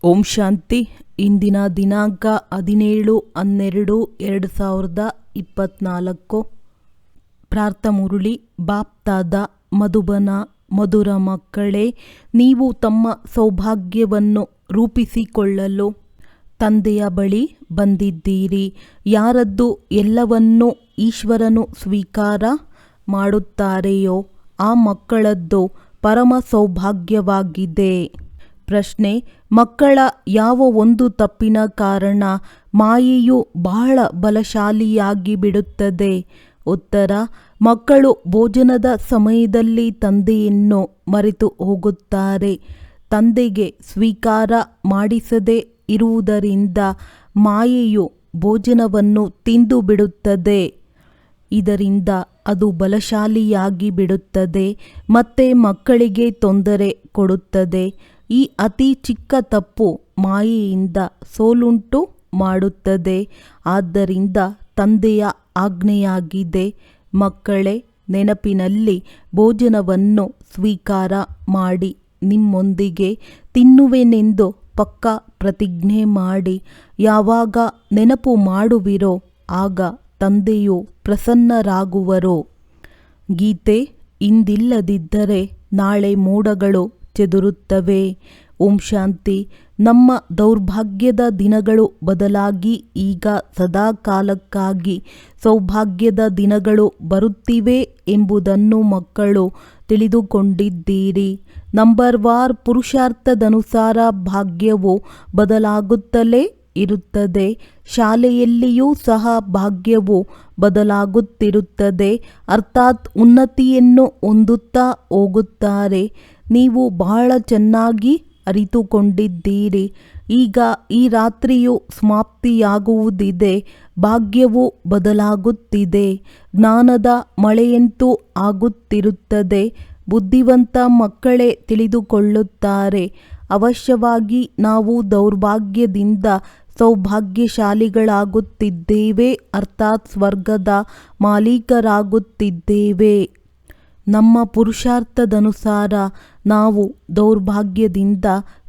ಓಂ ಶಾಂತಿ. ಇಂದಿನ ದಿನಾಂಕ 17/12/2024. ಪ್ರಾರ್ಥಮುರಳಿ. ಬಾಪ್ತಾದ ಮಧುಬನ. ಮಧುರ ಮಕ್ಕಳೇ, ನೀವು ತಮ್ಮ ಸೌಭಾಗ್ಯವನ್ನು ರೂಪಿಸಿಕೊಳ್ಳಲು ತಂದೆಯ ಬಳಿ ಬಂದಿದ್ದೀರಿ. ಯಾರದ್ದು ಎಲ್ಲವನ್ನೂ ಈಶ್ವರನು ಸ್ವೀಕಾರ ಮಾಡುತ್ತಾರೆಯೋ ಆ ಮಕ್ಕಳದ್ದು ಪರಮ ಸೌಭಾಗ್ಯವಾಗಿದೆ. ಪ್ರಶ್ನೆ: ಮಕ್ಕಳ ಯಾವ ಒಂದು ತಪ್ಪಿನ ಕಾರಣ ಮಾಯೆಯು ಬಹಳ ಬಲಶಾಲಿಯಾಗಿ ಬಿಡುತ್ತದೆ? ಉತ್ತರ: ಮಕ್ಕಳು ಭೋಜನದ ಸಮಯದಲ್ಲಿ ತಂದೆಯನ್ನು ಮರೆತು ಹೋಗುತ್ತಾರೆ. ತಂದೆಗೆ ಸ್ವೀಕಾರ ಮಾಡಿಸದೇ ಇರುವುದರಿಂದ ಮಾಯೆಯು ಭೋಜನವನ್ನು ತಿಂದು ಬಿಡುತ್ತದೆ. ಇದರಿಂದ ಅದು ಬಲಶಾಲಿಯಾಗಿ ಬಿಡುತ್ತದೆ ಮತ್ತೆ ಮಕ್ಕಳಿಗೆ ತೊಂದರೆ ಕೊಡುತ್ತದೆ. ಈ ಅತಿ ಚಿಕ್ಕ ತಪ್ಪು ಮಾಯೆಯಿಂದ ಸೋಲುಂಟು ಮಾಡುತ್ತದೆ. ಆದ್ದರಿಂದ ತಂದೆಯ ಆಜ್ಞೆಯಾಗಿದೆ, ಮಕ್ಕಳೇ, ನೆನಪಿನಲ್ಲಿ ಭೋಜನವನ್ನು ಸ್ವೀಕಾರ ಮಾಡಿ ನಿಮ್ಮೊಂದಿಗೆ ತಿನ್ನುವೆನೆಂದು ಪಕ್ಕಾ ಪ್ರತಿಜ್ಞೆ ಮಾಡಿ. ಯಾವಾಗ ನೆನಪು ಮಾಡುವಿರೋ ಆಗ ತಂದೆಯು ಪ್ರಸನ್ನರಾಗುವರು. ಗೀತೆ. ಇಂದಿಲ್ಲದಿದ್ದರೆ ನಾಳೆ ಮೋಡಗಳು ಚೆದುರುತ್ತವೆ. ಓಂ ಶಾಂತಿ. ನಮ್ಮ ದೌರ್ಭಾಗ್ಯದ ದಿನಗಳು ಬದಲಾಗಿ ಈಗ ಸದಾಕಾಲಕ್ಕಾಗಿ ಸೌಭಾಗ್ಯದ ದಿನಗಳು ಬರುತ್ತಿವೆ ಎಂಬುದನ್ನು ಮಕ್ಕಳು ತಿಳಿದುಕೊಂಡಿದ್ದೀರಿ. ನಂಬರ್ವಾರ್ ಪುರುಷಾರ್ಥದನುಸಾರ ಭಾಗ್ಯವು ಬದಲಾಗುತ್ತಲೇ ಇರುತ್ತದೆ. ಶಾಲೆಯಲ್ಲಿಯೂ ಸಹ ಭಾಗ್ಯವು ಬದಲಾಗುತ್ತಿರುತ್ತದೆ. ಅರ್ಥಾತ್ ಉನ್ನತಿಯನ್ನು ಹೊಂದುತ್ತಾ ಹೋಗುತ್ತಾರೆ. ನೀವು ಬಹಳ ಚೆನ್ನಾಗಿ ಅರಿತುಕೊಂಡಿದ್ದೀರಿ. ಈಗ ಈ ರಾತ್ರಿಯು ಸಮಾಪ್ತಿಯಾಗುವುದಿದೆ. ಭಾಗ್ಯವು ಬದಲಾಗುತ್ತಿದೆ. ಜ್ಞಾನದ ಮಳೆಯಂತೂ ಆಗುತ್ತಿರುತ್ತದೆ. ಬುದ್ಧಿವಂತ ಮಕ್ಕಳೇ ತಿಳಿದುಕೊಳ್ಳುತ್ತಾರೆ. ಅವಶ್ಯವಾಗಿ ನಾವು ದೌರ್ಭಾಗ್ಯದಿಂದ ಸೌಭಾಗ್ಯಶಾಲಿಗಳಾಗುತ್ತಿದ್ದೇವೆ, ಅರ್ಥಾತ್ ಸ್ವರ್ಗದ ಮಾಲೀಕರಾಗುತ್ತಿದ್ದೇವೆ. ನಮ್ಮ ಪುರುಷಾರ್ಥದನುಸಾರ ನಾವು ದೌರ್ಭಾಗ್ಯದಿಂದ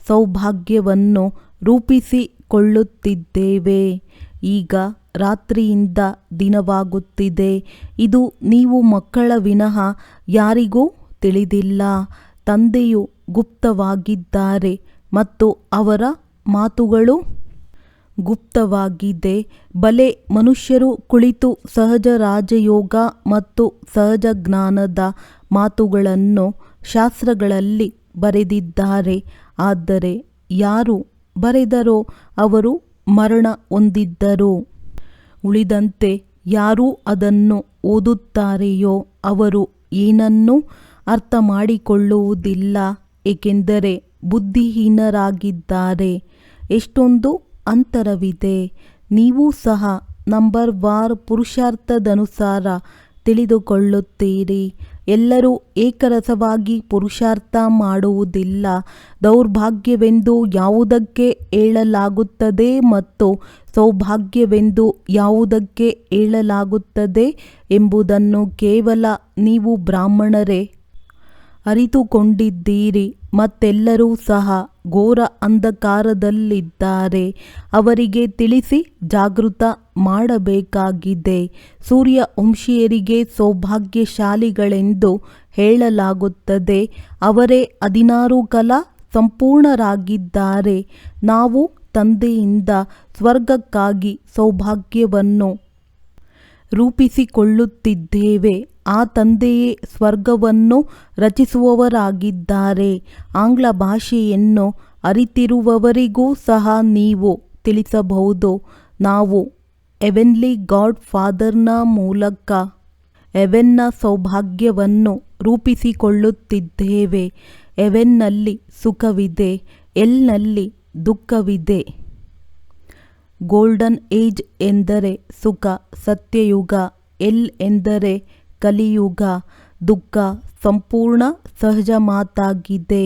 ಸೌಭಾಗ್ಯವನ್ನು ರೂಪಿಸಿಕೊಳ್ಳುತ್ತಿದ್ದೇವೆ. ಈಗ ರಾತ್ರಿಯಿಂದ ದಿನವಾಗುತ್ತಿದೆ. ಇದು ನೀವು ಮಕ್ಕಳ ವಿನಃ ಯಾರಿಗೂ ತಿಳಿದಿಲ್ಲ. ತಂದೆಯು ಗುಪ್ತವಾಗಿದ್ದಾರೆ ಮತ್ತು ಅವರ ಮಾತುಗಳು ಗುಪ್ತವಾಗಿದೆ. ಬಲೆ ಮನುಷ್ಯರು ಕುಳಿತು ಸಹಜ ರಾಜಯೋಗ ಮತ್ತು ಸಹಜ ಜ್ಞಾನದ ಮಾತುಗಳನ್ನು ಶಾಸ್ತ್ರಗಳಲ್ಲಿ ಬರೆದಿದ್ದಾರೆ. ಆದರೆ ಯಾರು ಬರೆದರೋ ಅವರು ಮರಣ ಹೊಂದಿದ್ದರು. ಉಳಿದಂತೆ ಯಾರು ಅದನ್ನು ಓದುತ್ತಾರೆಯೋ ಅವರು ಏನನ್ನೂ ಅರ್ಥ ಮಾಡಿಕೊಳ್ಳುವುದಿಲ್ಲ, ಏಕೆಂದರೆ ಬುದ್ಧಿಹೀನರಾಗಿದ್ದಾರೆ. ಎಷ್ಟೊಂದು ಅಂತರವಿದೆ. ನೀವು ಸಹ ನಂಬರ್ವಾರ್ ಪುರುಷಾರ್ಥದನುಸಾರ ತಿಳಿದುಕೊಳ್ಳುತ್ತೀರಿ. ಎಲ್ಲರೂ ಏಕರಸವಾಗಿ ಪುರುಷಾರ್ಥ ಮಾಡುವುದಿಲ್ಲ. ದೌರ್ಭಾಗ್ಯವೆಂದು ಯಾವುದಕ್ಕೆ ಹೇಳಲಾಗುತ್ತದೆ ಮತ್ತು ಸೌಭಾಗ್ಯವೆಂದು ಯಾವುದಕ್ಕೆ ಹೇಳಲಾಗುತ್ತದೆ ಎಂಬುದನ್ನು ಕೇವಲ ನೀವು ಬ್ರಾಹ್ಮಣರೇ ಅರಿತುಕೊಂಡಿದ್ದೀರಿ. ಮತ್ತೆಲ್ಲರೂ ಸಹ ಘೋರ ಅಂಧಕಾರದಲ್ಲಿದ್ದಾರೆ. ಅವರಿಗೆ ತಿಳಿಸಿ ಜಾಗೃತ ಮಾಡಬೇಕಾಗಿದೆ. ಸೂರ್ಯವಂಶೀಯರಿಗೆ ಸೌಭಾಗ್ಯಶಾಲಿಗಳೆಂದು ಹೇಳಲಾಗುತ್ತದೆ. ಅವರೇ 16 ಕಲಾ ಸಂಪೂರ್ಣರಾಗಿದ್ದಾರೆ. ನಾವು ತಂದೆಯಿಂದ ಸ್ವರ್ಗಕ್ಕಾಗಿ ಸೌಭಾಗ್ಯವನ್ನು ರೂಪಿಸಿಕೊಳ್ಳುತ್ತಿದ್ದೇವೆ. ಆ ತಂದೆಯೇ ಸ್ವರ್ಗವನ್ನು ರಚಿಸುವವರಾಗಿದ್ದಾರೆ. ಆಂಗ್ಲ ಭಾಷೆಯನ್ನು ಅರಿತಿರುವವರಿಗೂ ಸಹ ನೀವು ತಿಳಿಸಬಹುದು, ನಾವು ಹೆವೆನ್ಲಿ ಗಾಡ್ ಫಾದರ್ನ ಮೂಲಕ ಹೆವೆನ್ನ ಸೌಭಾಗ್ಯವನ್ನು ರೂಪಿಸಿಕೊಳ್ಳುತ್ತಿದ್ದೇವೆ. ಹೆವೆನ್ನಲ್ಲಿ ಸುಖವಿದೆ, ಎಲ್ನಲ್ಲಿ ದುಃಖವಿದೆ. ಗೋಲ್ಡನ್ ಏಜ್ ಎಂದರೆ ಸುಖ, ಸತ್ಯಯುಗ. ಎಲ್ ಎಂದರೆ ಕಲಿಯುಗ. ದುಃಖ ಸಂಪೂರ್ಣ ಸಹಜ ಮಾತಾಗಿದೆ.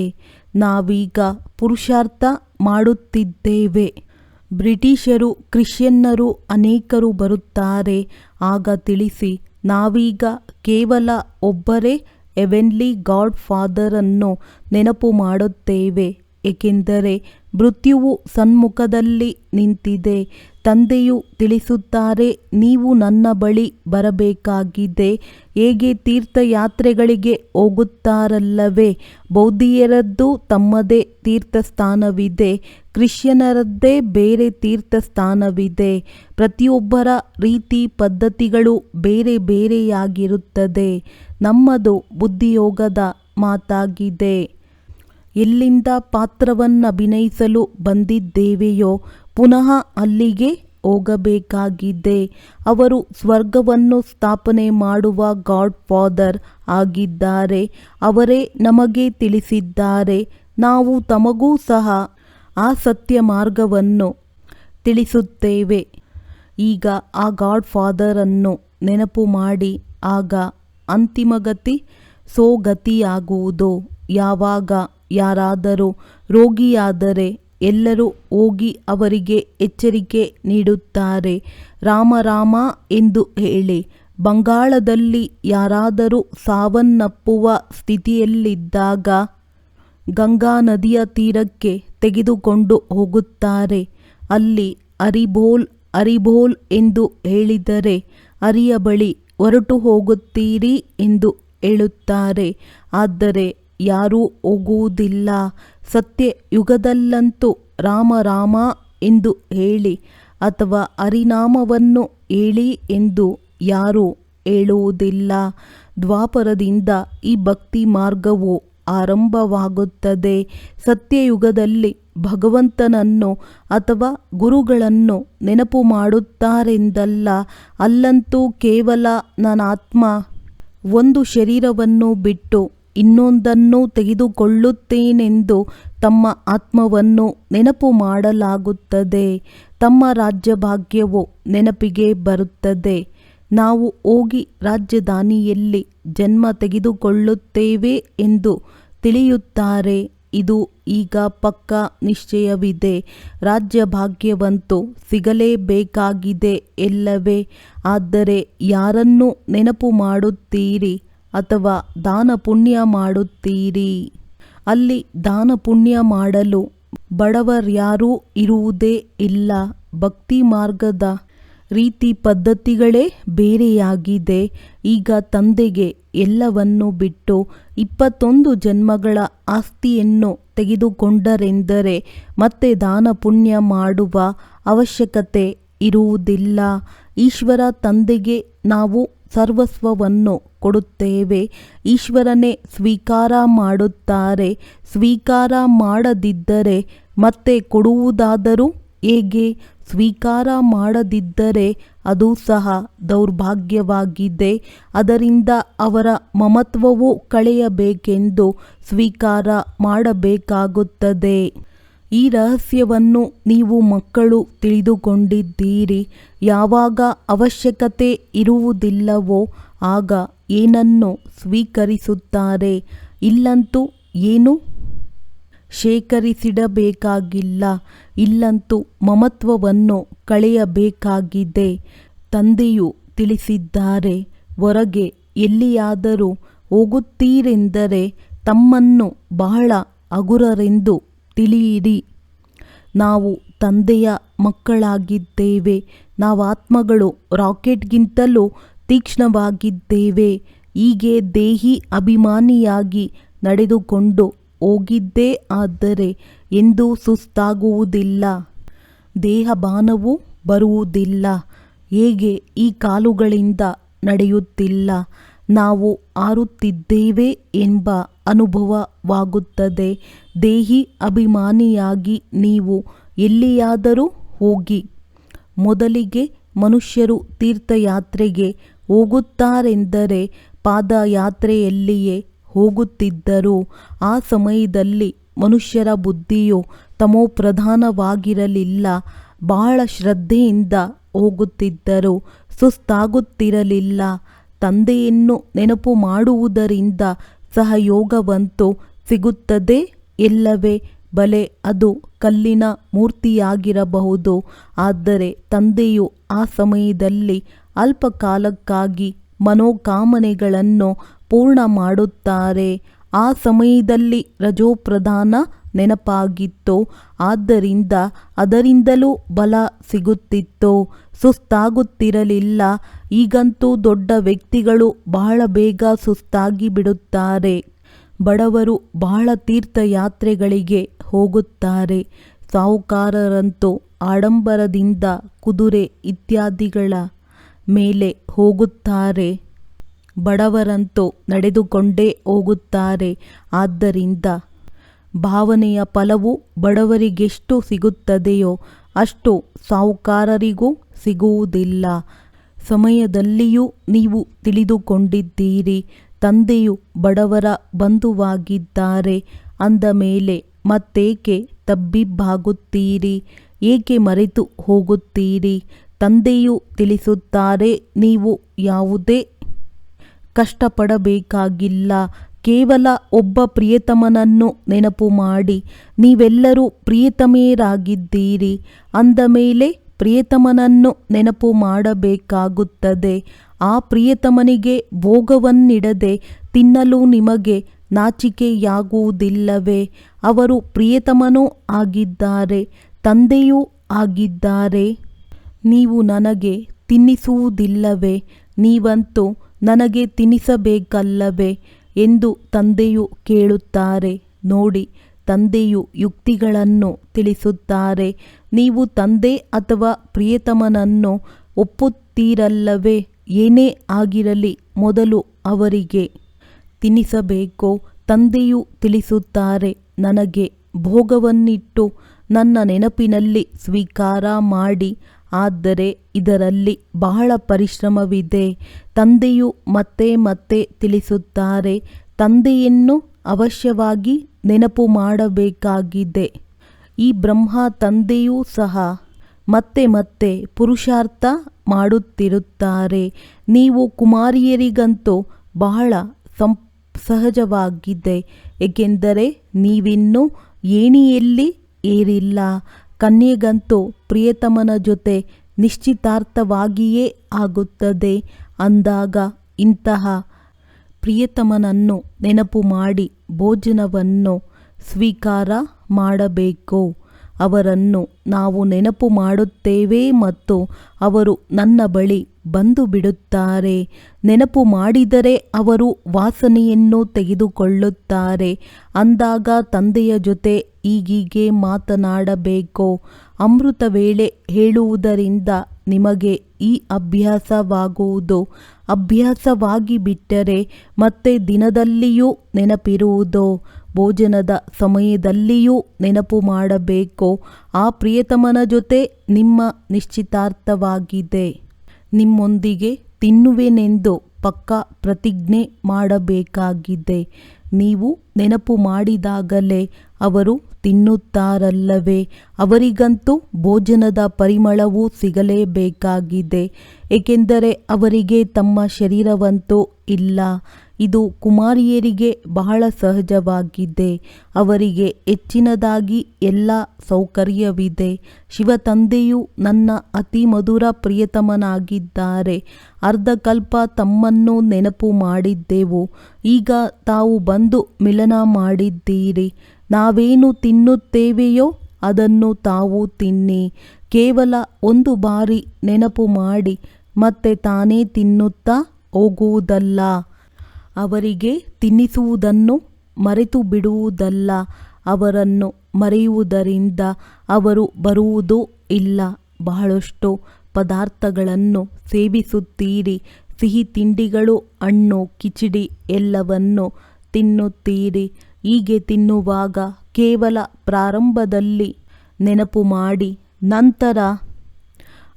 ನಾವೀಗ ಪುರುಷಾರ್ಥ ಮಾಡುತ್ತಿದ್ದೇವೆ. ಬ್ರಿಟಿಷರು, ಕ್ರಿಶ್ಚಿಯನ್ನರು ಅನೇಕರು ಬರುತ್ತಾರೆ. ಆಗ ತಿಳಿಸಿ, ನಾವೀಗ ಕೇವಲ ಒಬ್ಬರೇ ಹೆವೆನ್ಲಿ ಗಾಡ್ ಫಾದರನ್ನು ನೆನಪು ಮಾಡುತ್ತೇವೆ. ಏಕೆಂದರೆ ಮೃತ್ಯುವು ಸನ್ಮುಖದಲ್ಲಿ ನಿಂತಿದೆ. ತಂದೆಯು ತಿಳಿಸುತ್ತಾರೆ, ನೀವು ನನ್ನ ಬಳಿ ಬರಬೇಕಾಗಿದೆ. ಹೇಗೆ ತೀರ್ಥಯಾತ್ರೆಗಳಿಗೆ ಹೋಗುತ್ತಾರಲ್ಲವೇ, ಬೌದ್ಧಿಯರದ್ದು ತಮ್ಮದೇ ತೀರ್ಥಸ್ಥಾನವಿದೆ, ಕ್ರಿಶ್ಚಿಯನರದ್ದೇ ಬೇರೆ ತೀರ್ಥಸ್ಥಾನವಿದೆ. ಪ್ರತಿಯೊಬ್ಬರ ರೀತಿ ಪದ್ಧತಿಗಳು ಬೇರೆ ಬೇರೆಯಾಗಿರುತ್ತದೆ. ನಮ್ಮದು ಬುದ್ಧಿಯೋಗದ ಮಾತಾಗಿದೆ. ಎಲ್ಲಿಂದ ಪಾತ್ರವನ್ನಭಿನಯಿಸಲು ಬಂದಿದ್ದೇವೆಯೋ ಪುನಃ ಅಲ್ಲಿಗೆ ಹೋಗಬೇಕಾಗಿದೆ. ಅವರು ಸ್ವರ್ಗವನ್ನು ಸ್ಥಾಪನೆ ಮಾಡುವ ಗಾಡ್ ಫಾದರ್ ಆಗಿದ್ದಾರೆ. ಅವರೇ ನಮಗೆ ತಿಳಿಸಿದ್ದಾರೆ. ನಾವು ತಮಗೂ ಸಹ ಆ ಸತ್ಯ ಮಾರ್ಗವನ್ನು ತಿಳಿಸುತ್ತೇವೆ. ಈಗ ಆ ಗಾಡ್ ಫಾದರನ್ನು ನೆನಪು ಮಾಡಿ, ಆಗ ಅಂತಿಮಗತಿ ಸೋಗತಿಯಾಗುವುದು. ಯಾವಾಗ ಯಾರಾದರೂ ರೋಗಿಯಾದರೆ ಎಲ್ಲರೂ ಹೋಗಿ ಅವರಿಗೆ ಎಚ್ಚರಿಕೆ ನೀಡುತ್ತಾರೆ, ರಾಮ ರಾಮ ಎಂದು ಹೇಳಿ. ಬಂಗಾಳದಲ್ಲಿ ಯಾರಾದರೂ ಸಾವನ್ನಪ್ಪುವ ಸ್ಥಿತಿಯಲ್ಲಿದ್ದಾಗ ಗಂಗಾ ನದಿಯ ತೀರಕ್ಕೆ ತೆಗೆದುಕೊಂಡು ಹೋಗುತ್ತಾರೆ. ಅಲ್ಲಿ ಹರಿಬೋಲ್ ಹರಿಬೋಲ್ ಎಂದು ಹೇಳಿದರೆ ಹರಿಯ ಬಳಿ ಹೊರಟು ಹೋಗುತ್ತೀರಿ ಎಂದು ಹೇಳುತ್ತಾರೆ. ಆದರೆ ಯಾರೂ ಹೋಗುವುದಿಲ್ಲ. ಸತ್ಯಯುಗದಲ್ಲಂತೂ ರಾಮ ರಾಮ ಎಂದು ಹೇಳಿ ಅಥವಾ ಹರಿನಾಮವನ್ನು ಹೇಳಿ ಎಂದು ಯಾರೂ ಹೇಳುವುದಿಲ್ಲ. ದ್ವಾಪರದಿಂದ ಈ ಭಕ್ತಿ ಮಾರ್ಗವು ಆರಂಭವಾಗುತ್ತದೆ. ಸತ್ಯಯುಗದಲ್ಲಿ ಭಗವಂತನನ್ನು ಅಥವಾ ಗುರುಗಳನ್ನು ನೆನಪು ಮಾಡುತ್ತಾರೆಂದಲ್ಲ. ಅಲ್ಲಂತೂ ಕೇವಲ ನಾನಾತ್ಮ ಒಂದು ಶರೀರವನ್ನು ಬಿಟ್ಟು ಇನ್ನೊಂದನ್ನು ತೆಗೆದುಕೊಳ್ಳುತ್ತೇನೆಂದು ತಮ್ಮ ಆತ್ಮವನ್ನು ನೆನಪು ಮಾಡಲಾಗುತ್ತದೆ. ತಮ್ಮ ರಾಜ್ಯಭಾಗ್ಯವು ನೆನಪಿಗೆ ಬರುತ್ತದೆ. ನಾವು ಹೋಗಿ ರಾಜಧಾನಿಯಲ್ಲಿ ಜನ್ಮ ತೆಗೆದುಕೊಳ್ಳುತ್ತೇವೆ ಎಂದು ತಿಳಿಯುತ್ತಾರೆ. ಇದು ಈಗ ಪಕ್ಕಾ ನಿಶ್ಚಯವಿದೆ. ರಾಜ್ಯಭಾಗ್ಯವಂತೂ ಸಿಗಲೇಬೇಕಾಗಿದೆ ಎಲ್ಲವೇ. ಆದರೆ ಯಾರನ್ನು ನೆನಪು ಮಾಡುತ್ತೀರಿ ಅಥವಾ ದಾನ ಪುಣ್ಯ ಮಾಡುತ್ತೀರಿ? ಅಲ್ಲಿ ದಾನ ಪುಣ್ಯ ಮಾಡಲು ಬಡವರ್ಯಾರೂ ಇರುವುದೇ ಇಲ್ಲ. ಭಕ್ತಿ ಮಾರ್ಗದ ರೀತಿ ಪದ್ಧತಿಗಳೇ ಬೇರೆಯಾಗಿದೆ. ಈಗ ತಂದೆಗೆ ಎಲ್ಲವನ್ನು ಬಿಟ್ಟು 21 ಜನ್ಮಗಳ ಆಸ್ತಿಯನ್ನು ತೆಗೆದುಕೊಂಡರೆಂದರೆ ಮತ್ತೆ ದಾನ ಪುಣ್ಯ ಮಾಡುವ ಅವಶ್ಯಕತೆ ಇರುವುದಿಲ್ಲ. ಈಶ್ವರ ತಂದೆಗೆ ನಾವು ಸರ್ವಸ್ವವನ್ನು ಕೊಡುತ್ತೇವೆ. ಈಶ್ವರನೇ ಸ್ವೀಕಾರ ಮಾಡುತ್ತಾರೆ. ಸ್ವೀಕಾರ ಮಾಡದಿದ್ದರೆ ಮತ್ತೆ ಕೊಡುವುದಾದರೂ ಹೇಗೆ? ಸ್ವೀಕಾರ ಮಾಡದಿದ್ದರೆ ಅದು ಸಹ ದೌರ್ಭಾಗ್ಯವಾಗಿದೆ. ಅದರಿಂದ ಅವರ ಮಮತ್ವವು ಕಳೆಯಬೇಕೆಂದು ಸ್ವೀಕಾರ ಮಾಡಬೇಕಾಗುತ್ತದೆ. ಈ ರಹಸ್ಯವನ್ನು ನೀವು ಮಕ್ಕಳು ತಿಳಿದುಕೊಂಡಿದ್ದೀರಿ. ಯಾವಾಗ ಅವಶ್ಯಕತೆ ಇರುವುದಿಲ್ಲವೋ ಆಗ ಏನನ್ನು ಸ್ವೀಕರಿಸುತ್ತಾರೆ. ಇಲ್ಲಂತೂ ಏನು ಶೇಖರಿಸಿಡಬೇಕಾಗಿಲ್ಲ. ಇಲ್ಲಂತೂ ಮಮತ್ವವನ್ನು ಕಳೆಯಬೇಕಾಗಿದೆ. ತಂದೆಯು ತಿಳಿಸಿದ್ದಾರೆ, ಹೊರಗೆ ಎಲ್ಲಿಯಾದರೂ ಹೋಗುತ್ತೀರೆಂದರೆ ತಮ್ಮನ್ನು ಬಹಳ ಹಗುರರೆಂದು ತಿಳಿಯಿರಿ. ನಾವು ತಂದೆಯ ಮಕ್ಕಳಾಗಿದ್ದೇವೆ. ನಾವಾತ್ಮಗಳು ರಾಕೆಟ್ಗಿಂತಲೂ ತೀಕ್ಷ್ಣವಾಗಿದ್ದೇವೆ. ಹೀಗೆ ದೇಹಿ ಅಭಿಮಾನಿಯಾಗಿ ನಡೆದುಕೊಂಡು ಹೋಗಿದ್ದೇ ಆದರೆ ಎಂದೂ ಸುಸ್ತಾಗುವುದಿಲ್ಲ. ದೇಹಭಾನವೂ ಬರುವುದಿಲ್ಲ. ಹೇಗೆ ಈ ಕಾಲುಗಳಿಂದ ನಡೆಯುತ್ತಿಲ್ಲ, ನಾವು ಹಾರುತ್ತಿದ್ದೇವೆ ಎಂಬ ಅನುಭವವಾಗುತ್ತದೆ. ದೇಹಿ ಅಭಿಮಾನಿಯಾಗಿ ನೀವು ಎಲ್ಲಿಯಾದರೂ ಹೋಗಿ. ಮೊದಲಿಗೆ ಮನುಷ್ಯರು ತೀರ್ಥಯಾತ್ರೆಗೆ ಹೋಗುತ್ತಾರೆಂದರೆ ಪಾದಯಾತ್ರೆಯಲ್ಲಿಯೇ ಹೋಗುತ್ತಿದ್ದರು. ಆ ಸಮಯದಲ್ಲಿ ಮನುಷ್ಯರ ಬುದ್ಧಿಯು ತಮೋಪ್ರಧಾನವಾಗಿರಲಿಲ್ಲ. ಬಹಳ ಶ್ರದ್ಧೆಯಿಂದ ಹೋಗುತ್ತಿದ್ದರು. ಸುಸ್ತಾಗುತ್ತಿರಲಿಲ್ಲ. ತಂದೆಯನ್ನು ನೆನಪು ಮಾಡುವುದರಿಂದ ಸಹಯೋಗವಂತೂ ಸಿಗುತ್ತದೆ ಎಲ್ಲವೇ. ಬಲೆ ಅದು ಕಲ್ಲಿನ ಮೂರ್ತಿಯಾಗಿರಬಹುದು. ಆದರೆ ತಂದೆಯು ಆ ಸಮಯದಲ್ಲಿ ಅಲ್ಪಕಾಲಕ್ಕಾಗಿ ಮನೋಕಾಮನೆಗಳನ್ನು ಪೂರ್ಣ ಮಾಡುತ್ತಾರೆ. ಆ ಸಮಯದಲ್ಲಿ ರಜೋಪ್ರಧಾನ ನೆನಪಾಗಿತ್ತೋ ಆದ್ದರಿಂದ ಅದರಿಂದಲೂ ಬಲ ಸಿಗುತ್ತಿತ್ತೋ ಸುಸ್ತಾಗುತ್ತಿರಲಿಲ್ಲ. ಈಗಂತೂ ದೊಡ್ಡ ವ್ಯಕ್ತಿಗಳು ಬಹಳ ಬೇಗ ಸುಸ್ತಾಗಿ ಬಿಡುತ್ತಾರೆ. ಬಡವರು ಬಹಳ ತೀರ್ಥಯಾತ್ರೆಗಳಿಗೆ ಹೋಗುತ್ತಾರೆ. ಸಾಹುಕಾರರಂತೂ ಆಡಂಬರದಿಂದ ಕುದುರೆ ಇತ್ಯಾದಿಗಳ ಮೇಲೆ ಹೋಗುತ್ತಾರೆ. ಬಡವರಂತೂ ನಡೆದುಕೊಂಡೇ ಹೋಗುತ್ತಾರೆ. ಆದ್ದರಿಂದ ಭಾವನೆಯ ಫಲವು ಬಡವರಿಗೆಷ್ಟು ಸಿಗುತ್ತದೆಯೋ ಅಷ್ಟು ಸಾಹುಕಾರರಿಗೂ ಸಿಗುವುದಿಲ್ಲ. ಸಮಯದಲ್ಲಿಯೂ ನೀವು ತಿಳಿದುಕೊಂಡಿದ್ದೀರಿ. ತಂದೆಯು ಬಡವರ ಬಂಧುವಾಗಿದ್ದಾರೆ ಅಂದ ಮೇಲೆ ಮತ್ತೇಕೆ ತಬ್ಬಿಬ್ಬಾಗುತ್ತೀರಿ? ಏಕೆ ಮರೆತು ಹೋಗುತ್ತೀರಿ? ತಂದೆಯು ತಿಳಿಸುತ್ತಾರೆ, ನೀವು ಯಾವುದೇ ಕಷ್ಟಪಡಬೇಕಾಗಿಲ್ಲ. ಕೇವಲ ಒಬ್ಬ ಪ್ರಿಯತಮನನ್ನು ನೆನಪು ಮಾಡಿ. ನೀವೆಲ್ಲರೂ ಪ್ರಿಯತಮೆಯರಾಗಿದ್ದೀರಿ ಅಂದ ಮೇಲೆ ಪ್ರಿಯತಮನನ್ನು ನೆನಪು ಮಾಡಬೇಕಾಗುತ್ತದೆ. ಆ ಪ್ರಿಯತಮನಿಗೆ ಭೋಗವನ್ನಿಡದೆ ತಿನ್ನಲು ನಿಮಗೆ ನಾಚಿಕೆಯಾಗುವುದಿಲ್ಲವೇ? ಅವರು ಪ್ರಿಯತಮನೂ ಆಗಿದ್ದಾರೆ, ತಂದೆಯೂ ಆಗಿದ್ದಾರೆ. ನೀವು ನನಗೆ ತಿನ್ನಿಸುವುದಿಲ್ಲವೇ? ನೀವಂತೂ ನನಗೆ ತಿನ್ನಿಸಬೇಕಲ್ಲವೇ ಎಂದು ತಂದೆಯು ಕೇಳುತ್ತಾರೆ. ನೋಡಿ, ತಂದೆಯು ಯುಕ್ತಿಗಳನ್ನು ತಿಳಿಸುತ್ತಾರೆ. ನೀವು ತಂದೆ ಅಥವಾ ಪ್ರಿಯತಮನನ್ನು ಒಪ್ಪುತ್ತೀರಲ್ಲವೇ? ಏನೇ ಆಗಿರಲಿ ಮೊದಲು ಅವರಿಗೆ ತಿನ್ನಿಸಬೇಕು. ತಂದೆಯು ತಿಳಿಸುತ್ತಾರೆ, ನನಗೆ ಭೋಗವನ್ನಿಟ್ಟು ನನ್ನ ನೆನಪಿನಲ್ಲಿ ಸ್ವೀಕಾರ ಮಾಡಿ. ಆದರೆ ಇದರಲ್ಲಿ ಬಹಳ ಪರಿಶ್ರಮವಿದೆ. ತಂದೆಯು ಮತ್ತೆ ಮತ್ತೆ ತಿಳಿಸುತ್ತಾರೆ, ತಂದೆಯನ್ನು ಅವಶ್ಯವಾಗಿ ನೆನಪು ಮಾಡಬೇಕಾಗಿದೆ. ಈ ಬ್ರಹ್ಮ ತಂದೆಯೂ ಸಹ ಮತ್ತೆ ಮತ್ತೆ ಪುರುಷಾರ್ಥ ಮಾಡುತ್ತಿರುತ್ತಾರೆ. ನೀವು ಕುಮಾರಿಯರಿಗಂತೂ ಬಹಳ ಸಹಜವಾಗಿದೆ, ಏಕೆಂದರೆ ನೀವಿನ್ನೂ ಏಣಿಯಲ್ಲಿ ಏರಿಲ್ಲ. ಕನ್ಯೆಗಂತೂ ಪ್ರಿಯತಮನ ಜೊತೆ ನಿಶ್ಚಿತಾರ್ಥವಾಗಿಯೇ ಆಗುತ್ತದೆ. ಅಂದಾಗ ಇಂತಹ ಪ್ರಿಯತಮನನ್ನು ನೆನಪು ಮಾಡಿ ಭೋಜನವನ್ನು ಸ್ವೀಕಾರ ಮಾಡಬೇಕು. ಅವರನ್ನು ನಾವು ನೆನಪು ಮಾಡುತ್ತೇವೆ ಮತ್ತು ಅವರು ನನ್ನ ಬಳಿ ಬಂದು ಬಿಡುತ್ತಾರೆ. ನೆನಪು ಮಾಡಿದರೆ ಅವರು ವಾಸನೆಯನ್ನು ತೆಗೆದುಕೊಳ್ಳುತ್ತಾರೆ. ಅಂದಾಗ ತಂದೆಯ ಜೊತೆ ಹೀಗೀಗೆ ಮಾತನಾಡಬೇಕು. ಅಮೃತ ವೇಳೆ ಹೇಳುವುದರಿಂದ ನಿಮಗೆ ಈ ಅಭ್ಯಾಸವಾಗುವುದು. ಅಭ್ಯಾಸವಾಗಿ ಬಿಟ್ಟರೆ ಮತ್ತೆ ದಿನದಲ್ಲಿಯೂ ನೆನಪಿರುವುದು. ಭೋಜನದ ಸಮಯದಲ್ಲಿಯೂ ನೆನಪು ಮಾಡಬೇಕು. ಆ ಪ್ರಿಯತಮನ ಜೊತೆ ನಿಮ್ಮ ನಿಶ್ಚಿತಾರ್ಥವಾಗಿದೆ. ನಿಮ್ಮೊಂದಿಗೆ ತಿನ್ನುವೆನೆಂದು ಪಕ್ಕಾ ಪ್ರತಿಜ್ಞೆ ಮಾಡಬೇಕಾಗಿದೆ. ನೀವು ನೆನಪು ಮಾಡಿದಾಗಲೇ ಅವರು ತಿನ್ನುತ್ತಾರಲ್ಲವೇ? ಅವರಿಗಂತೂ ಭೋಜನದ ಪರಿಮಳವೂ ಸಿಗಲೇಬೇಕಾಗಿದೆ, ಏಕೆಂದರೆ ಅವರಿಗೆ ತಮ್ಮ ಶರೀರವಂತೂ ಇಲ್ಲ. ಇದು ಕುಮಾರಿಯರಿಗೆ ಬಹಳ ಸಹಜವಾಗಿದೆ. ಅವರಿಗೆ ಹೆಚ್ಚಿನದಾಗಿ ಎಲ್ಲ ಸೌಕರ್ಯವಿದೆ. ಶಿವತಂದೆಯು ನನ್ನ ಅತಿ ಮಧುರ ಪ್ರಿಯತಮನಾಗಿದ್ದಾರೆ. ಅರ್ಧಕಲ್ಪ ತಮ್ಮನ್ನು ನೆನಪು ಮಾಡಿದ್ದೆವು. ಈಗ ತಾವು ಬಂದು ಮಿಲನ ಮಾಡಿದ್ದೀರಿ. ನಾವೇನು ತಿನ್ನುತ್ತೇವೆಯೋ ಅದನ್ನು ತಾವು ತಿನ್ನಿ. ಕೇವಲ ಒಂದು ಬಾರಿ ನೆನಪು ಮಾಡಿ ಮತ್ತೆ ತಾನೇ ತಿನ್ನುತ್ತಾ ಹೋಗುವುದಲ್ಲ. ಅವರಿಗೆ ತಿನ್ನಿಸುವುದನ್ನು ಮರೆತು ಬಿಡುವುದಲ್ಲ. ಅವರನ್ನು ಮರೆಯುವುದರಿಂದ ಅವರು ಬರುವುದೂ ಇಲ್ಲ. ಬಹಳಷ್ಟು ಪದಾರ್ಥಗಳನ್ನು ಸೇವಿಸುತ್ತೀರಿ. ಸಿಹಿ ತಿಂಡಿಗಳು, ಹಣ್ಣು, ಕಿಚಡಿ ಎಲ್ಲವನ್ನು ತಿನ್ನುತ್ತೀರಿ. ಹೀಗೆ ತಿನ್ನುವಾಗ ಕೇವಲ ಪ್ರಾರಂಭದಲ್ಲಿ ನೆನಪು ಮಾಡಿ, ನಂತರ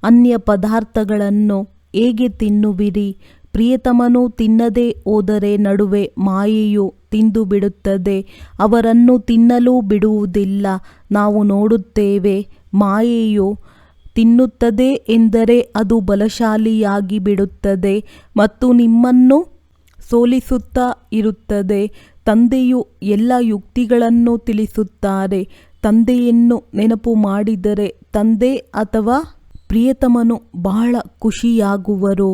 ಅನ್ಯ ಪದಾರ್ಥಗಳನ್ನು ಹೇಗೆ ತಿನ್ನುವಿರಿ? ಪ್ರಿಯತಮನು ತಿನ್ನದೇ ಹೋದರೆ ನಡುವೆ ಮಾಯೆಯು ತಿಂದು ಬಿಡುತ್ತದೆ. ಅವರನ್ನು ತಿನ್ನಲು ಬಿಡುವುದಿಲ್ಲ. ನಾವು ನೋಡುತ್ತೇವೆ, ಮಾಯೆಯು ತಿನ್ನುತ್ತದೆ ಎಂದರೆ ಅದು ಬಲಶಾಲಿಯಾಗಿ ಬಿಡುತ್ತದೆ ಮತ್ತು ನಿಮ್ಮನ್ನು ಸೋಲಿಸುತ್ತಾ ಇರುತ್ತದೆ. ತಂದೆಯು ಎಲ್ಲ ಯುಕ್ತಿಗಳನ್ನು ತಿಳಿಸುತ್ತಾರೆ. ತಂದೆಯನ್ನು ನೆನಪು ಮಾಡಿದರೆ ತಂದೆ ಅಥವಾ ಪ್ರಿಯತಮನು ಬಹಳ ಖುಷಿಯಾಗುವರು.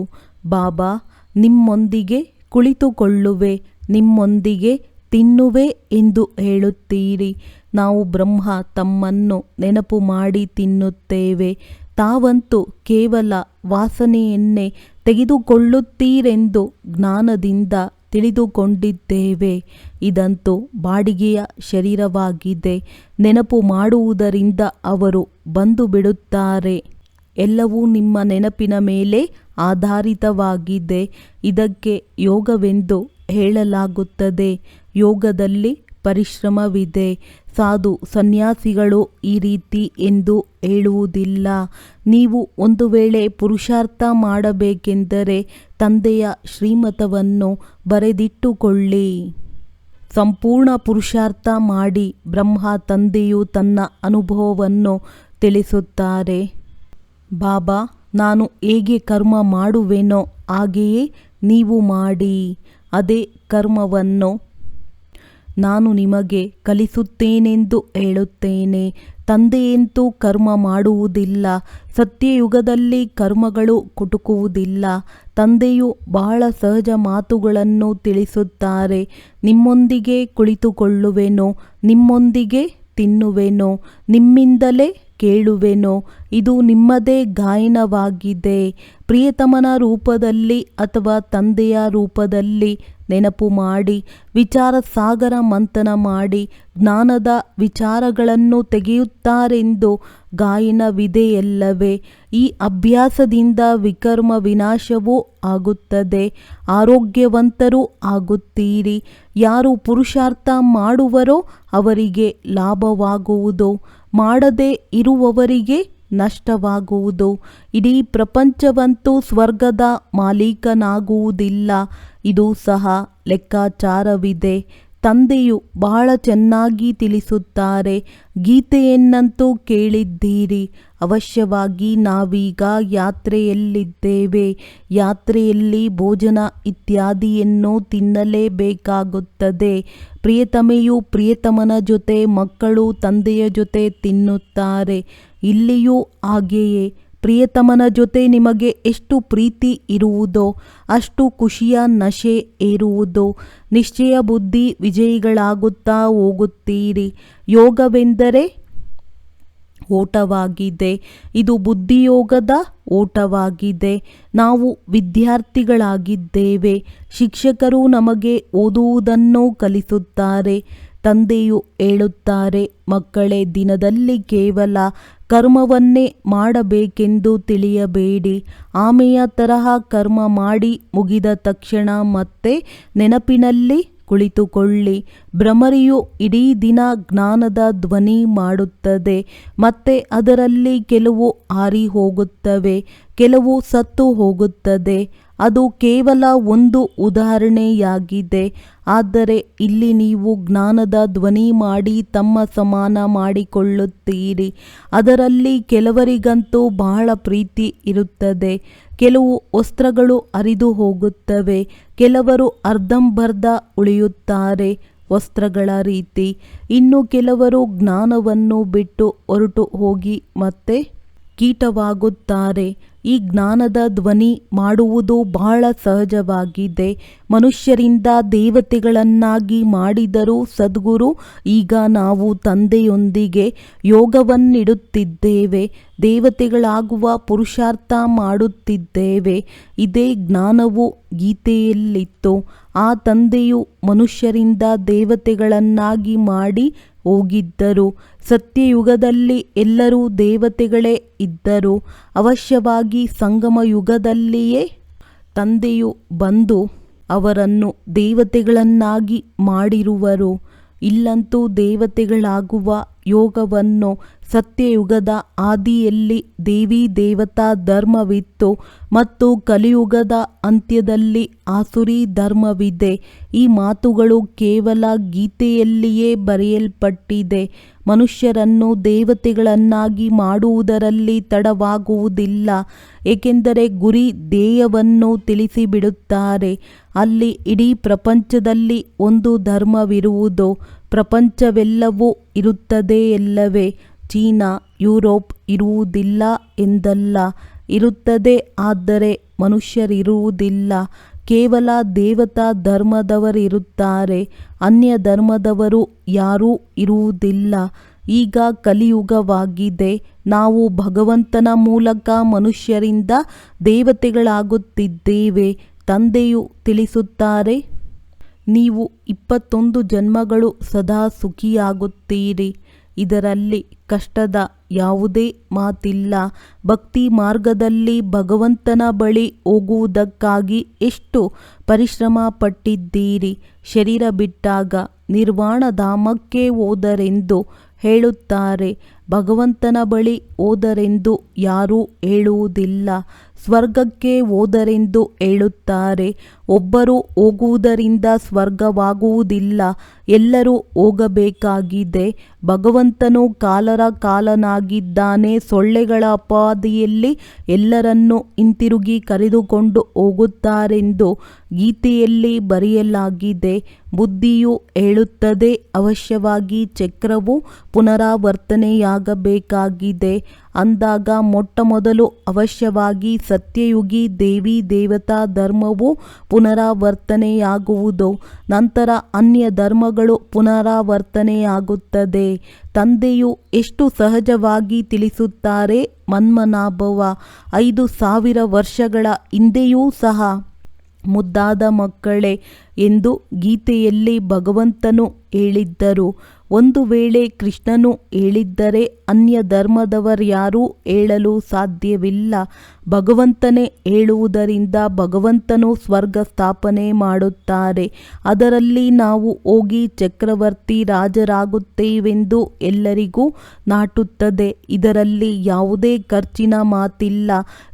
ಬಾಬಾ, ನಿಮ್ಮೊಂದಿಗೆ ಕುಳಿತುಕೊಳ್ಳುವೆ, ನಿಮ್ಮೊಂದಿಗೆ ತಿನ್ನುವೆ ಎಂದು ಹೇಳುತ್ತೀರಿ. ನಾವು ಬ್ರಹ್ಮ ತಮ್ಮನ್ನು ನೆನಪು ಮಾಡಿ ತಿನ್ನುತ್ತೇವೆ. ತಾವಂತೂ ಕೇವಲ ವಾಸನೆಯನ್ನೇ ತೆಗೆದುಕೊಳ್ಳುತ್ತೀರೆಂದು ಜ್ಞಾನದಿಂದ ತಿಳಿದುಕೊಂಡಿದ್ದೇವೆ. ಇದಂತೂ ಬಾಡಿಗೆಯ ಶರೀರವಾಗಿದೆ. ನೆನಪು ಮಾಡುವುದರಿಂದ ಅವರು ಬಂದು ಬಿಡುತ್ತಾರೆ. ಎಲ್ಲವೂ ನಿಮ್ಮ ನೆನಪಿನ ಮೇಲೆ ಆಧಾರಿತವಾಗಿದೆ. ಇದಕ್ಕೆ ಯೋಗವೆಂದು ಹೇಳಲಾಗುತ್ತದೆ. ಯೋಗದಲ್ಲಿ ಪರಿಶ್ರಮವಿದೆ. ಸಾಧು ಸನ್ಯಾಸಿಗಳು ಈ ರೀತಿ ಎಂದು ಹೇಳುವುದಿಲ್ಲ. ನೀವು ಒಂದು ವೇಳೆ ಪುರುಷಾರ್ಥ ಮಾಡಬೇಕೆಂದರೆ ತಂದೆಯ ಶ್ರೀಮತವನ್ನು ಬರೆದಿಟ್ಟುಕೊಳ್ಳಿ. ಸಂಪೂರ್ಣ ಪುರುಷಾರ್ಥ ಮಾಡಿ ಬ್ರಹ್ಮ ತಂದೆಯು ತನ್ನ ಅನುಭವವನ್ನು ತಿಳಿಸುತ್ತಾರೆ. ಬಾಬಾ, ನಾನು ಹೇಗೆ ಕರ್ಮ ಮಾಡುವೆನೋ ಹಾಗೆಯೇ ನೀವು ಮಾಡಿ. ಅದೇ ಕರ್ಮವನ್ನು ನಾನು ನಿಮಗೆ ಕಲಿಸುತ್ತೇನೆಂದು ಹೇಳುತ್ತೇನೆ. ತಂದೆಯಂತೂ ಕರ್ಮ ಮಾಡುವುದಿಲ್ಲ. ಸತ್ಯಯುಗದಲ್ಲಿ ಕರ್ಮಗಳು ಕುಟುಕುವುದಿಲ್ಲ. ತಂದೆಯು ಬಹಳ ಸಹಜ ಮಾತುಗಳನ್ನು ತಿಳಿಸುತ್ತಾರೆ. ನಿಮ್ಮೊಂದಿಗೆ ಕುಳಿತುಕೊಳ್ಳುವೆನೋ, ನಿಮ್ಮೊಂದಿಗೆ ತಿನ್ನುವೆನೋ, ನಿಮ್ಮಿಂದಲೇ ಕೇಳುವೆನೋ. ಇದು ನಿಮ್ಮದೇ ಗಾಯನವಾಗಿದೆ. ಪ್ರಿಯತಮನ ರೂಪದಲ್ಲಿ ಅಥವಾ ತಂದೆಯ ರೂಪದಲ್ಲಿ ನೆನಪು ಮಾಡಿ ವಿಚಾರ ಸಾಗರ ಮಂಥನ ಮಾಡಿ ಜ್ಞಾನದ ವಿಚಾರಗಳನ್ನು ತೆಗೆಯುತ್ತಾರೆಂದು ಗಾಯನವಿದೆಯಲ್ಲವೇ. ಈ ಅಭ್ಯಾಸದಿಂದ ವಿಕರ್ಮ ವಿನಾಶವೂ ಆಗುತ್ತದೆ, ಆರೋಗ್ಯವಂತರೂ ಆಗುತ್ತೀರಿ. ಯಾರು ಪುರುಷಾರ್ಥ ಮಾಡುವರೋ ಅವರಿಗೆ ಲಾಭವಾಗುವುದು, ಮಾಡದೇ ಇರುವವರಿಗೆ ನಷ್ಟವಾಗುವುದು. ಇಡೀ ಪ್ರಪಂಚವಂತೂ ಸ್ವರ್ಗದ ಮಾಲೀಕನಾಗುವುದಿಲ್ಲ. ಇದು ಸಹ ಲೆಕ್ಕಾಚಾರವಿದೆ. ತಂದೆಯು ಬಹಳ ಚೆನ್ನಾಗಿ ತಿಳಿಸುತ್ತಾರೆ. ಗೀತೆಯನ್ನಂತೂ ಕೇಳಿದ್ದೀರಿ. ಅವಶ್ಯವಾಗಿ ನಾವೀಗ ಯಾತ್ರೆಯಲ್ಲಿದ್ದೇವೆ. ಯಾತ್ರೆಯಲ್ಲಿ ಭೋಜನ ಇತ್ಯಾದಿಯನ್ನು ತಿನ್ನಲೇಬೇಕಾಗುತ್ತದೆ. ಪ್ರಿಯತಮೆಯು ಪ್ರಿಯತಮನ ಜೊತೆ, ಮಕ್ಕಳು ತಂದೆಯ ಜೊತೆ ತಿನ್ನುತ್ತಾರೆ. ಇಲ್ಲಿಯೂ ಹಾಗೆಯೇ. ಪ್ರಿಯತಮನ ಜೊತೆ ನಿಮಗೆ ಎಷ್ಟು ಪ್ರೀತಿ ಇರುವುದೋ ಅಷ್ಟು ಖುಷಿಯ ನಶೆ ಏರುವುದು. ನಿಶ್ಚಯ ಬುದ್ಧಿ ವಿಜಯಿಗಳಾಗುತ್ತಾ ಹೋಗುತ್ತೀರಿ. ಯೋಗವೆಂದರೆ ಓಟವಾಗಿದೆ. ಇದು ಬುದ್ಧಿಯೋಗದ ಓಟವಾಗಿದೆ. ನಾವು ವಿದ್ಯಾರ್ಥಿಗಳಾಗಿದ್ದೇವೆ. ಶಿಕ್ಷಕರು ನಮಗೆ ಓದುವುದನ್ನು ಕಲಿಸುತ್ತಾರೆ. ತಂದೆಯು ಹೇಳುತ್ತಾರೆ, ಮಕ್ಕಳೇ, ದಿನದಲ್ಲಿ ಕೇವಲ ಕರ್ಮವನ್ನೇ ಮಾಡಬೇಕೆಂದು ತಿಳಿಯಬೇಡಿ. ಆಮೆಯ ತರಹ ಕರ್ಮ ಮಾಡಿ ಮುಗಿದ ತಕ್ಷಣ ಮತ್ತೆ ನೆನಪಿನಲ್ಲಿ ಕುಳಿತುಕೊಳ್ಳಿ. ಭ್ರಮರಿಯು ಇಡೀ ದಿನ ಜ್ಞಾನದ ಧ್ವನಿ ಮಾಡುತ್ತದೆ. ಮತ್ತೆ ಅದರಲ್ಲಿ ಕೆಲವು ಹಾರಿ ಹೋಗುತ್ತವೆ, ಕೆಲವು ಸತ್ತು ಹೋಗುತ್ತದೆ. ಅದು ಕೇವಲ ಒಂದು ಉದಾಹರಣೆಯಾಗಿದೆ. ಆದರೆ ಇಲ್ಲಿ ನೀವು ಜ್ಞಾನದ ಧ್ವನಿ ಮಾಡಿ ತಮ್ಮ ಸಮಾನ ಮಾಡಿಕೊಳ್ಳುತ್ತೀರಿ. ಅದರಲ್ಲಿ ಕೆಲವರಿಗಂತೂ ಬಹಳ ಪ್ರೀತಿ ಇರುತ್ತದೆ. ಕೆಲವು ವಸ್ತ್ರಗಳು ಹರಿದು ಹೋಗುತ್ತವೆ. ಕೆಲವರು ಅರ್ಧಂಬರ್ಧ ಉಳಿಯುತ್ತಾರೆ ವಸ್ತ್ರಗಳ ರೀತಿ. ಇನ್ನು ಕೆಲವರು ಜ್ಞಾನವನ್ನು ಬಿಟ್ಟು ಹೊರಟು ಹೋಗಿ ಮತ್ತೆ ಕೀಟವಾಗುತ್ತಾರೆ. ಈ ಜ್ಞಾನದ ಧ್ವನಿ ಮಾಡುವುದು ಬಹಳ ಸಹಜವಾಗಿದೆ. ಮನುಷ್ಯರಿಂದ ದೇವತೆಗಳನ್ನಾಗಿ ಮಾಡಿದರೂ ಸದ್ಗುರು, ಈಗ ನಾವು ತಂದೆಯೊಂದಿಗೆ ಯೋಗವನ್ನಿಡುತ್ತಿದ್ದೇವೆ. ದೇವತೆಗಳಾಗುವ ಪುರುಷಾರ್ಥ ಮಾಡುತ್ತಿದ್ದೇವೆ. ಇದೇ ಜ್ಞಾನವು ಗೀತೆಯಲ್ಲಿತ್ತು. ಆ ತಂದೆಯು ಮನುಷ್ಯರಿಂದ ದೇವತೆಗಳನ್ನಾಗಿ ಮಾಡಿ ಹೋಗಿದ್ದರು. ಸತ್ಯಯುಗದಲ್ಲಿ ಎಲ್ಲರೂ ದೇವತೆಗಳೇ ಇದ್ದರು. ಅವಶ್ಯವಾಗಿ ಸಂಗಮ ಯುಗದಲ್ಲಿಯೇ ತಂದೆಯು ಬಂದು ಅವರನ್ನು ದೇವತೆಗಳನ್ನಾಗಿ ಮಾಡಿರುವರು. ಇಲ್ಲಂತೂ ದೇವತೆಗಳಾಗುವ ಯೋಗವನ್ನು ಸತ್ಯಯುಗದ ಆದಿಯಲ್ಲಿ ದೇವಿ ದೇವತಾ ಧರ್ಮವಿತ್ತು ಮತ್ತು ಕಲಿಯುಗದ ಅಂತ್ಯದಲ್ಲಿ ಆಸುರಿ ಧರ್ಮವಿದೆ. ಈ ಮಾತುಗಳು ಕೇವಲ ಗೀತೆಯಲ್ಲಿಯೇ ಬರೆಯಲ್ಪಟ್ಟಿದೆ. ಮನುಷ್ಯರನ್ನು ದೇವತೆಗಳನ್ನಾಗಿ ಮಾಡುವುದರಲ್ಲಿ ತಡವಾಗುವುದಿಲ್ಲ. ಏಕೆಂದರೆ ಗುರಿ ಧ್ಯೇಯವನ್ನು ತಿಳಿಸಿಬಿಡುತ್ತಾರೆ. ಅಲ್ಲಿ ಇಡೀ ಪ್ರಪಂಚದಲ್ಲಿ ಒಂದು ಧರ್ಮವಿರುವುದು. ಪ್ರಪಂಚವೆಲ್ಲವೂ ಇರುತ್ತದೆಯಲ್ಲವೇ. ಚೀನಾ, ಯುರೋಪ್ ಇರುವುದಿಲ್ಲ ಎಂದಲ್ಲ, ಇರುತ್ತದೆ. ಆದರೆ ಮನುಷ್ಯರಿರುವುದಿಲ್ಲ. ಕೇವಲ ದೇವತಾ ಧರ್ಮದವರಿರುತ್ತಾರೆ, ಅನ್ಯ ಧರ್ಮದವರು ಯಾರೂ ಇರುವುದಿಲ್ಲ. ಈಗ ಕಲಿಯುಗವಾಗಿದೆ. ನಾವು ಭಗವಂತನ ಮೂಲಕ ಮನುಷ್ಯರಿಂದ ದೇವತೆಗಳಾಗುತ್ತಿದ್ದೇವೆ. ತಂದೆಯು ತಿಳಿಸುತ್ತಾರೆ, ನೀವು 21 ಜನ್ಮಗಳು ಸದಾ ಸುಖಿಯಾಗುತ್ತೀರಿ. ಇದರಲ್ಲಿ ಕಷ್ಟದ ಯಾವುದೇ ಮಾತಿಲ್ಲ. ಭಕ್ತಿ ಮಾರ್ಗದಲ್ಲಿ ಭಗವಂತನ ಬಳಿ ಹೋಗುವುದಕ್ಕಾಗಿ ಎಷ್ಟು ಪರಿಶ್ರಮ ಪಟ್ಟಿದ್ದೀರಿ. ಶರೀರ ಬಿಟ್ಟಾಗ ನಿರ್ವಾಣಧಾಮಕ್ಕೆ ಹೋದರೆಂದು ಹೇಳುತ್ತಾರೆ. ಭಗವಂತನ ಬಳಿ ಹೋದರೆಂದು ಯಾರೂ ಹೇಳುವುದಿಲ್ಲ. ಸ್ವರ್ಗಕ್ಕೆ ಹೋದರೆಂದು ಹೇಳುತ್ತಾರೆ. ಒಬ್ಬರು ಹೋಗುವುದರಿಂದ ಸ್ವರ್ಗವಾಗುವುದಿಲ್ಲ, ಎಲ್ಲರೂ ಹೋಗಬೇಕಾಗಿದೆ. ಭಗವಂತನು ಕಾಲರ ಕಾಲನಾಗಿದ್ದಾನೆ. ಸೊಳ್ಳೆಗಳ ಅಪಾದಿಯಲ್ಲಿ ಎಲ್ಲರನ್ನೂ ಹಿಂತಿರುಗಿ ಕರೆದುಕೊಂಡು ಹೋಗುತ್ತಾರೆಂದು ಗೀತೆಯಲ್ಲಿ ಬರೆಯಲಾಗಿದೆ. ಬುದ್ಧಿಯು ಹೇಳುತ್ತದೆ, ಅವಶ್ಯವಾಗಿ ಚಕ್ರವು ಪುನರಾವರ್ತನೆಯಾಗಬೇಕಾಗಿದೆ. ಅಂದಾಗ ಮೊಟ್ಟಮೊದಲು ಅವಶ್ಯವಾಗಿ ಸತ್ಯಯುಗಿ ದೇವಿ ದೇವತಾ ಧರ್ಮವು ಪುನರಾವರ್ತನೆಯಾಗುವುದು. ನಂತರ ಅನ್ಯ ಧರ್ಮಗಳು ಪುನರಾವರ್ತನೆಯಾಗುತ್ತದೆ. ತಂದೆಯು ಎಷ್ಟು ಸಹಜವಾಗಿ ತಿಳಿಸುತ್ತಾರೆ. ಮನ್ಮನಾಭವ 5000 ವರ್ಷಗಳ ಹಿಂದೆಯೂ ಸಹ ಮುದ್ದಾದ ಮಕ್ಕಳೇ ಎಂದು ಗೀತೆಯಲ್ಲಿ ಭಗವಂತನು ಹೇಳಿದ್ದರು. ಒಂದು ವೇಳೆ ಕೃಷ್ಣನು ಹೇಳಿದ್ದರೆ ಅನ್ಯ ಧರ್ಮದವರ್ಯಾರೂ ಹೇಳಲು ಸಾಧ್ಯವಿಲ್ಲ. ಭಗವಂತನೇ ಹೇಳುವುದರಿಂದ ಭಗವಂತನು ಸ್ವರ್ಗ ಸ್ಥಾಪನೆ ಮಾಡುತ್ತಾರೆ. ಅದರಲ್ಲಿ ನಾವು ಹೋಗಿ ಚಕ್ರವರ್ತಿ ರಾಜರಾಗುತ್ತೇವೆಂದು ಎಲ್ಲರಿಗೂ ನಾಟುತ್ತದೆ. ಇದರಲ್ಲಿ ಯಾವುದೇ ಖರ್ಚಿನ ಮಾತಿಲ್ಲ.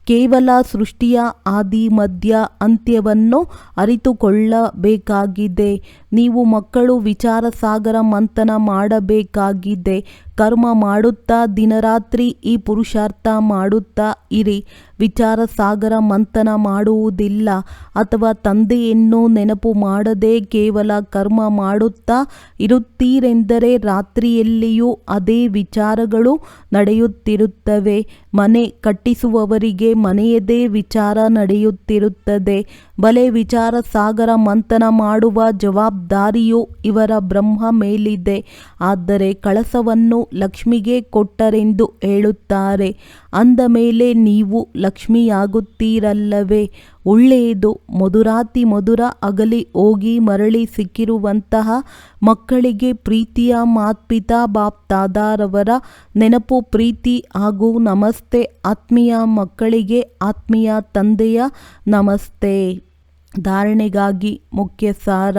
ಕೇವಲ ಸೃಷ್ಟಿಯ ಆದಿ ಮಧ್ಯ ಅಂತ್ಯವನ್ನು ಅರಿತುಕೊಳ್ಳಬೇಕಾಗಿದೆ. ನೀವು ಮಕ್ಕಳು ವಿಚಾರ ಸಾಗರ ಮಂಥನ ಮಾಡಬೇಕಾಗಿದೆ. ಕರ್ಮ ಮಾಡುತ್ತಾ ದಿನರಾತ್ರಿ ಈ ಪುರುಷಾರ್ಥ ಮಾಡುತ್ತಾ ಇರಿ. ವಿಚಾರ ಸಾಗರ ಮಂಥನ ಮಾಡುವುದಿಲ್ಲ ಅಥವಾ ತಂದೆಯನ್ನು ನೆನಪು ಮಾಡದೆ ಕೇವಲ ಕರ್ಮ ಮಾಡುತ್ತಾ ಇರುತ್ತೀರೆಂದರೆ ರಾತ್ರಿಯಲ್ಲಿಯೂ ಅದೇ ವಿಚಾರಗಳು ನಡೆಯುತ್ತಿರುತ್ತವೆ. ಮನೆ ಕಟ್ಟಿಸುವವರಿಗೆ ಮನೆಯದೇ ವಿಚಾರ ನಡೆಯುತ್ತಿರುತ್ತದೆ. ಬಲೆ ವಿಚಾರ ಸಾಗರ ಮಂಥನ ಮಾಡುವ ಜವಾಬ್ದಾರಿಯು ಇವರ ಬ್ರಹ್ಮ ಮೇಲಿದೆ. ಆದರೆ ಕಳಸವನ್ನು ಲಕ್ಷ್ಮಿಗೆ ಕೊಟ್ಟರೆಂದು ಹೇಳುತ್ತಾರೆ. ಅಂದ ಮೇಲೆ ನೀವು ಲಕ್ಷ್ಮಿಯಾಗುತ್ತೀರಲ್ಲವೇ? ಒಳ್ಳೆಯದು. ಮಧುರಾತಿ ಮಧುರ ಅಗಲಿ ಹೋಗಿ ಮರಳಿ ಸಿಕ್ಕಿರುವಂತಹ ಮಕ್ಕಳಿಗೆ ಪ್ರೀತಿಯ ಮಾತ್ಪಿತಾ ಬಾಪ್ದಾದಾರವರ ನೆನಪು, ಪ್ರೀತಿ ಹಾಗೂ ನಮಸ್ತೆ. ಆತ್ಮೀಯ ಮಕ್ಕಳಿಗೆ ಆತ್ಮೀಯ ತಂದೆಯ ನಮಸ್ತೆ. ಧಾರಣೆಗಾಗಿ ಮುಖ್ಯ ಸಾರ.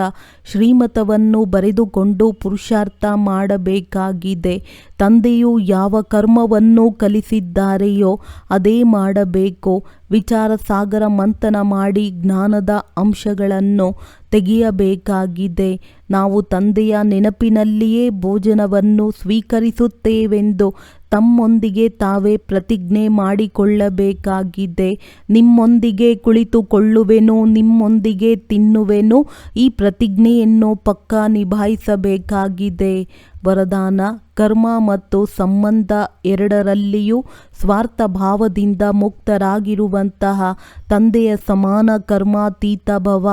ಶ್ರೀಮತವನ್ನು ಬರೆದುಕೊಂಡು ಪುರುಷಾರ್ಥ ಮಾಡಬೇಕಾಗಿದೆ. ತಂದೆಯು ಯಾವ ಕರ್ಮವನ್ನು ಕಲಿಸಿದ್ದಾರೆಯೋ ಅದೇ ಮಾಡಬೇಕು. ವಿಚಾರ ಸಾಗರ ಮಂಥನ ಮಾಡಿ ಜ್ಞಾನದ ಅಂಶಗಳನ್ನು ತೆಗೆಯಬೇಕಾಗಿದೆ. ನಾವು ತಂದೆಯ ನೆನಪಿನಲ್ಲಿಯೇ ಭೋಜನವನ್ನು ಸ್ವೀಕರಿಸುತ್ತೇವೆಂದು ತಮ್ಮೊಂದಿಗೆ ತಾವೇ ಪ್ರತಿಜ್ಞೆ ಮಾಡಿಕೊಳ್ಳಬೇಕಾಗಿದೆ. ನಿಮ್ಮೊಂದಿಗೆ ಕುಳಿತುಕೊಳ್ಳುವೆನು, ನಿಮ್ಮೊಂದಿಗೆ ತಿನ್ನುವೆನು. ಈ ಪ್ರತಿಜ್ಞೆಯನ್ನು ಪಕ್ಕಾ ನಿಭಾಯಿಸಬೇಕಾಗಿದೆ. ವರದಾನ: ಕರ್ಮ ಮತ್ತು ಸಂಬಂಧ ಎರಡರಲ್ಲಿಯೂ ಸ್ವಾರ್ಥ ಭಾವದಿಂದ ಮುಕ್ತರಾಗಿರುವಂತಹ ತಂದೆಯ ಸಮಾನ ಕರ್ಮಾತೀತ ಭವ.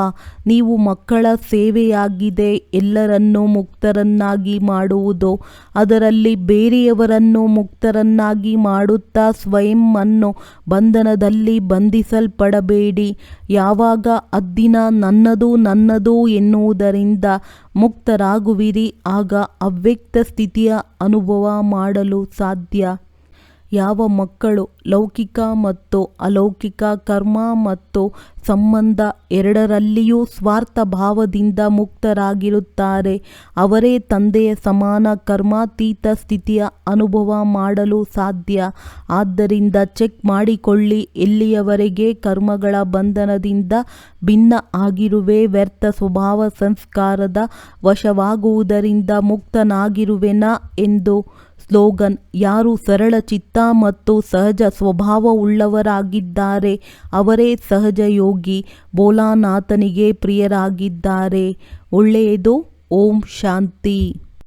ನೀವು ಮಕ್ಕಳ ಸೇವೆಯಾಗಿದೆ ಎಲ್ಲರನ್ನೂ ಮುಕ್ತರನ್ನಾಗಿ ಮಾಡುವುದು. ಅದರಲ್ಲಿ ಬೇರೆಯವರನ್ನು ಮುಕ್ತರನ್ನಾಗಿ ಮಾಡುತ್ತಾ ಸ್ವಯಂ ಅನ್ನು ಬಂಧನದಲ್ಲಿ ಬಂಧಿಸಲ್ಪಡಬೇಡಿ. ಯಾವಾಗ ಅದ್ದಿನ ನನ್ನದು ನನ್ನದು ಎನ್ನುವುದರಿಂದ ಮುಕ್ತರಾಗುವಿರಿ, ಆಗ ಅವ್ಯಕ್ತ ಸ್ಥಿತಿಯ ಅನುಭವ ಮಾಡಲು ಸಾಧ್ಯ. ಯಾವ ಮಕ್ಕಳು ಲೌಕಿಕ ಮತ್ತು ಅಲೌಕಿಕ ಕರ್ಮ ಮತ್ತು ಸಂಬಂಧ ಎರಡರಲ್ಲಿಯೂ ಸ್ವಾರ್ಥ ಭಾವದಿಂದ ಮುಕ್ತರಾಗಿರುತ್ತಾರೆ, ಅವರೇ ತಂದೆಯ ಸಮಾನ ಕರ್ಮಾತೀತ ಸ್ಥಿತಿಯ ಅನುಭವ ಮಾಡಲು ಸಾಧ್ಯ. ಆದ್ದರಿಂದ ಚೆಕ್ ಮಾಡಿಕೊಳ್ಳಿ, ಎಲ್ಲಿಯವರೆಗೆ ಕರ್ಮಗಳ ಬಂಧನದಿಂದ ಭಿನ್ನ ಆಗಿರುವೆ, ವ್ಯರ್ಥ ಸ್ವಭಾವ ಸಂಸ್ಕಾರದ ವಶವಾಗುವುದರಿಂದ ಮುಕ್ತನಾಗಿರುವೆನಾ ಎಂದು. ಸ್ಲೋಗನ್: ಯಾರು ಸರಳ ಚಿತ್ತ ಮತ್ತು ಸಹಜ ಸ್ವಭಾವವುಳ್ಳವರಾಗಿದ್ದಾರೆ ಅವರೇ ಸಹಜ ಯೋಗಿ, ಭೋಲಾನಾಥನಿಗೆ ಪ್ರಿಯರಾಗಿದ್ದಾರೆ. ಒಳ್ಳೆಯದು. ಓಂ ಶಾಂತಿ.